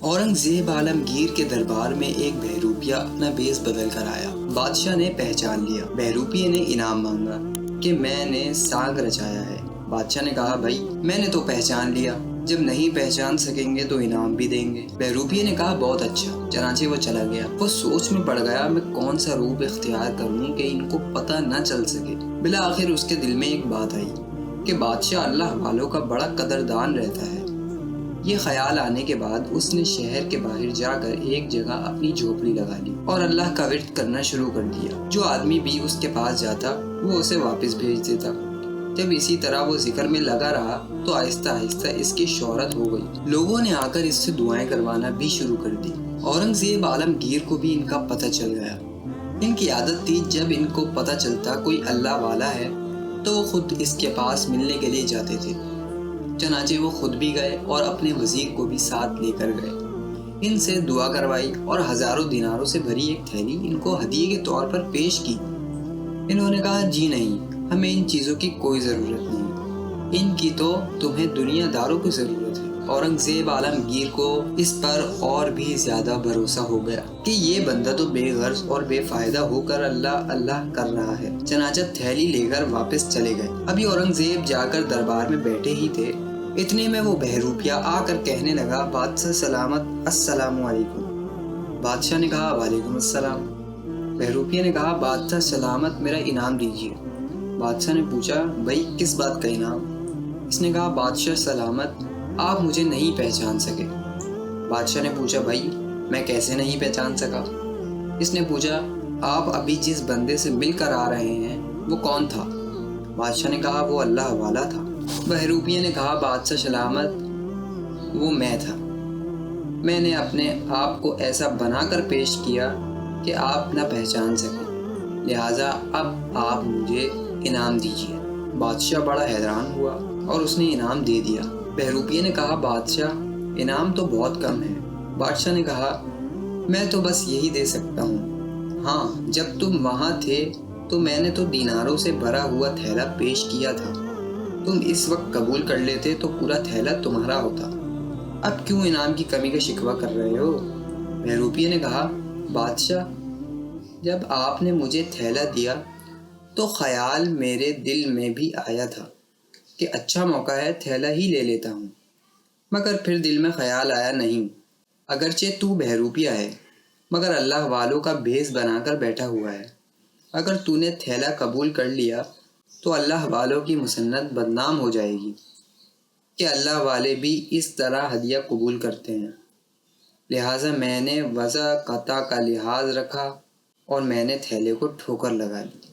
اورنگزیب عالمگیر کے دربار میں ایک بہروپیہ اپنا بیس بدل کر آیا۔ بادشاہ نے پہچان لیا۔ بہروپیے نے انعام مانگا کہ میں نے سانگ رچایا ہے۔ بادشاہ نے کہا بھائی میں نے تو پہچان لیا، جب نہیں پہچان سکیں گے تو انعام بھی دیں گے۔ بہروپیے نے کہا بہت اچھا، چنانچہ وہ چلا گیا۔ وہ سوچ میں پڑ گیا میں کون سا روپ اختیار کروں کہ ان کو پتہ نہ چل سکے۔ بالآخر اس کے دل میں ایک بات آئی کہ بادشاہ اللہ والوں کا بڑا قدردان رہتا ہے۔ یہ خیال آنے کے بعد اس نے شہر کے باہر جا کر ایک جگہ اپنی جھوپڑی لگا لی اور اللہ کا ورد کرنا شروع کر دیا۔ جو آدمی بھی اس کے پاس جاتا وہ اسے واپس بھیج دیتا۔ جب اسی طرح وہ ذکر میں لگا رہا تو آہستہ آہستہ اس کی شہرت ہو گئی۔ لوگوں نے آ کر اس سے دعائیں کروانا بھی شروع کر دی۔ اورنگزیب عالمگیر کو بھی ان کا پتہ چل گیا۔ ان کی عادت تھی جب ان کو پتہ چلتا کوئی اللہ والا ہے تو وہ خود اس کے پاس ملنے کے لیے جاتے تھے۔ چنانچہ وہ خود بھی گئے اور اپنے وزیر کو بھی ساتھ لے کر گئے۔ ان سے دعا کروائی اور ہزاروں دیناروں سے بھری ایک تھیلی ان کو ہدیے کے طور پر پیش کی۔ انہوں نے کہا جی نہیں، ہمیں ان چیزوں کی کوئی ضرورت نہیں، ان کی تو تمہیں دنیا داروں کی ضرورت ہے۔ اورنگزیب عالمگیر کو اس پر اور بھی زیادہ بھروسہ ہو گیا کہ یہ بندہ تو بے غرض اور بے فائدہ ہو کر اللہ اللہ کر رہا ہے۔ چنانچہ تھیلی لے کر واپس چلے گئے۔ ابھی اورنگزیب جا کر دربار میں بیٹھے ہی تھے، اتنے میں وہ بہروپیہ آ کر کہنے لگا بادشاہ سلامت، السلام علیکم۔ بادشاہ نے کہا وعلیکم السلام۔ بہروپیہ نے کہا بادشاہ سلامت، میرا انعام دیجیے۔ بادشاہ نے پوچھا بھائی کس بات کا انعام؟ اس نے کہا بادشاہ سلامت، آپ مجھے نہیں پہچان سکے۔ بادشاہ نے پوچھا بھائی میں کیسے نہیں پہچان سکا؟ اس نے پوچھا آپ ابھی جس بندے سے مل کر آ رہے ہیں وہ کون تھا؟ بادشاہ نے کہا وہ اللہ والا تھا۔ بہروپیہ نے کہا بادشاہ سلامت، وہ میں تھا۔ میں نے اپنے آپ کو ایسا بنا کر پیش کیا کہ آپ نہ پہچان سکیں، لہٰذا اب آپ مجھے انعام دیجیے۔ بادشاہ بڑا حیران ہوا اور اس نے انعام دے دیا۔ بہروپیہ نے کہا بادشاہ انعام تو بہت کم ہے۔ بادشاہ نے کہا میں تو بس یہی دے سکتا ہوں۔ ہاں جب تم وہاں تھے تو میں نے تو دیناروں سے بھرا ہوا تھیلا پیش کیا تھا، تم اس وقت قبول کر لیتے تو پورا تھیلا تمہارا ہوتا، اب کیوں انعام کی کمی کا شکوہ کر رہے ہو؟ بہروپیہ نے کہا بادشاہ جب آپ نے مجھے تھیلا دیا تو خیال میرے دل میں بھی آیا تھا کہ اچھا موقع ہے تھیلا ہی لے لیتا ہوں، مگر پھر دل میں خیال آیا نہیں، اگرچہ تو بہروپیہ ہے مگر اللہ والوں کا بھیس بنا کر بیٹھا ہوا ہے، اگر تو نے تھیلا قبول کر لیا تو اللہ والوں کی مسنت بدنام ہو جائے گی کہ اللہ والے بھی اس طرح ہدیہ قبول کرتے ہیں، لہٰذا میں نے وضع قطع کا لحاظ رکھا اور میں نے تھیلے کو ٹھوکر لگا دی۔